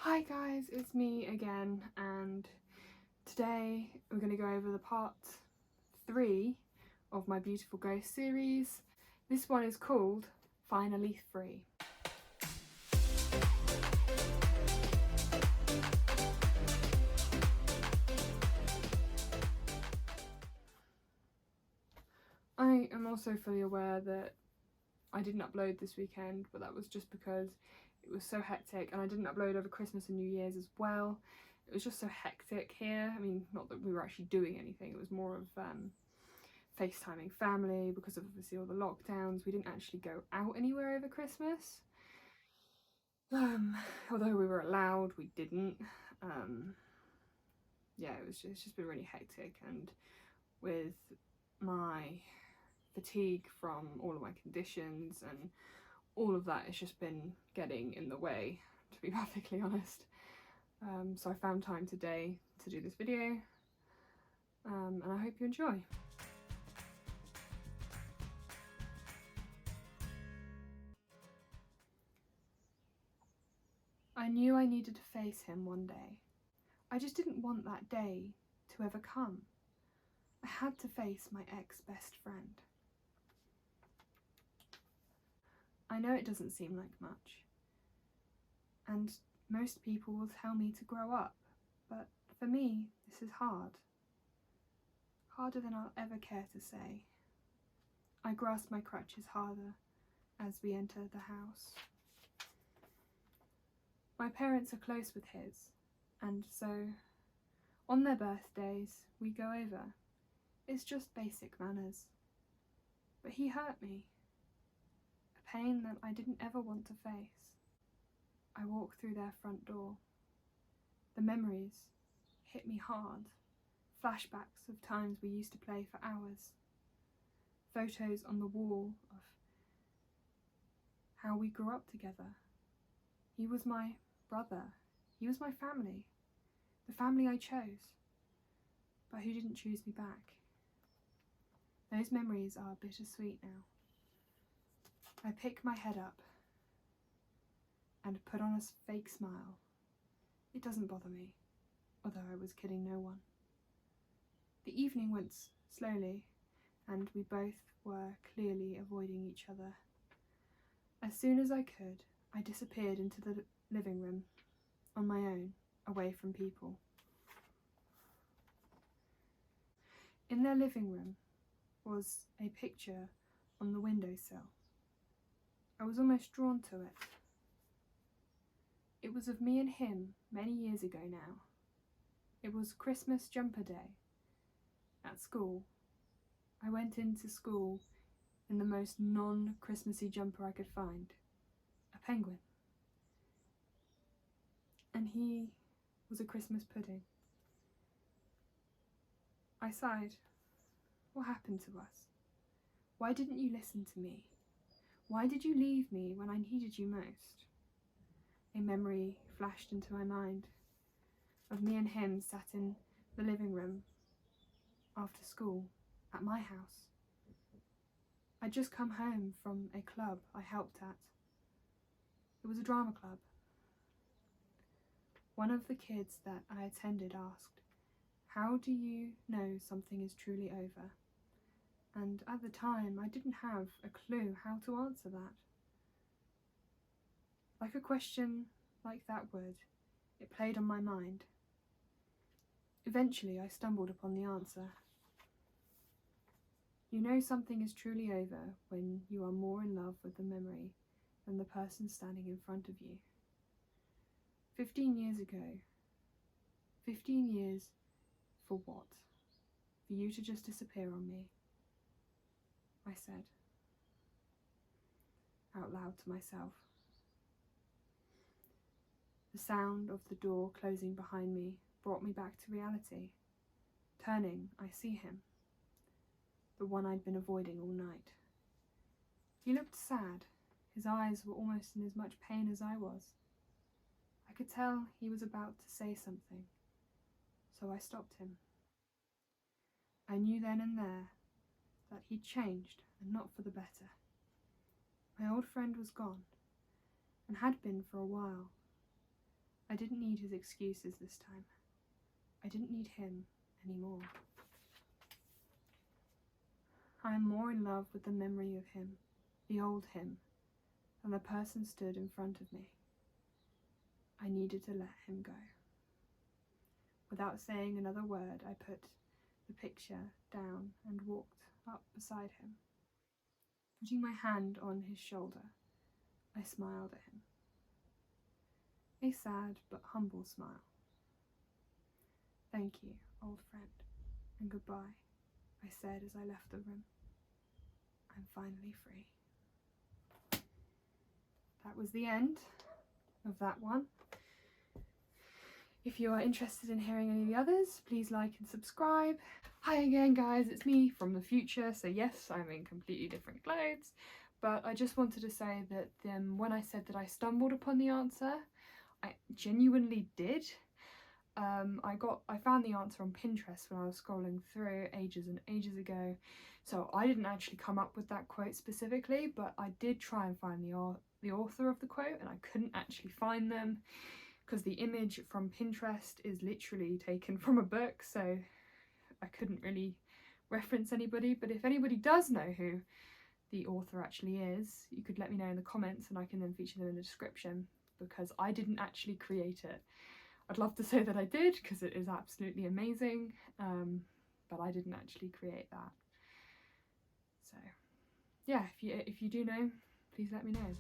Hi guys, it's me again, and today we're going to go over the part 3 of my Beautiful Ghost series. This one is called Finally Free. I am also fully aware that I didn't upload this weekend, but that was just because it was so hectic, and I didn't upload over Christmas and New Year's as well. It was just so hectic here. I mean, not that we were actually doing anything, it was more of FaceTiming family because of obviously all the lockdowns. We didn't actually go out anywhere over Christmas. Although we were allowed, we didn't. Yeah, it's just been really hectic, and with my fatigue from all of my conditions and all of that, it's just been getting in the way, to be perfectly honest. So I found time today to do this video, and I hope you enjoy. I knew I needed to face him one day. I just didn't want that day to ever come. I had to face my ex-best friend. I know it doesn't seem like much, and most people will tell me to grow up, but for me, this is hard. Harder than I'll ever care to say. I grasp my crutches harder as we enter the house. My parents are close with his, and so on their birthdays we go over. It's just basic manners. But he hurt me. A pain that I didn't ever want to face. I walk through their front door. The memories hit me hard. Flashbacks of times we used to play for hours. Photos on the wall of how we grew up together. He was my brother. He was my family. The family I chose, but who didn't choose me back. Those memories are bittersweet now. I pick my head up and put on a fake smile. It doesn't bother me, although I was kidding no one. The evening went slowly, and we both were clearly avoiding each other. As soon as I could, I disappeared into the living room, on my own, away from people. In their living room was a picture on the windowsill. I was almost drawn to it. It was of me and him many years ago now. It was Christmas jumper day at school. I went into school in the most non-Christmassy jumper I could find, a penguin. And he was a Christmas pudding. I sighed. What happened to us? Why didn't you listen to me? Why did you leave me when I needed you most? A memory flashed into my mind of me and him sat in the living room after school at my house. I'd just come home from a club I helped at. It was a drama club. One of the kids that I attended asked, "How do you know something is truly over?" And at the time I didn't have a clue how to answer that. Like a question like that would, it played on my mind. Eventually I stumbled upon the answer. You know something is truly over when you are more in love with the memory than the person standing in front of you. 15 years ago. 15 years for what? For you to just disappear on me? I said, out loud to myself. The sound of the door closing behind me brought me back to reality. Turning, I see him, the one I'd been avoiding all night. He looked sad. His eyes were almost in as much pain as I was. I could tell he was about to say something, so I stopped him. I knew then and there that he'd changed, and not for the better. My old friend was gone, and had been for a while. I didn't need his excuses this time. I didn't need him anymore. I am more in love with the memory of him, the old him, than the person stood in front of me. I needed to let him go. Without saying another word, I put the picture down and walked up beside him. Putting my hand on his shoulder, I smiled at him. A sad but humble smile. Thank you, old friend, and goodbye, I said as I left the room. I'm finally free. That was the end of that one. If you are interested in hearing any of the others, please like and subscribe. Hi again guys, it's me from the future. So yes, I'm in completely different clothes, but I just wanted to say that when I said that I stumbled upon the answer, I genuinely did. I found the answer on Pinterest when I was scrolling through ages and ages ago, so I didn't actually come up with that quote specifically, but I did try and find the author of the quote, and I couldn't actually find them because the image from Pinterest is literally taken from a book, so I couldn't really reference anybody. But if anybody does know who the author actually is, you could let me know in the comments and I can then feature them in the description, because I didn't actually create it. I'd love to say that I did, because it is absolutely amazing, but I didn't actually create that. So yeah, if you do know, please let me know.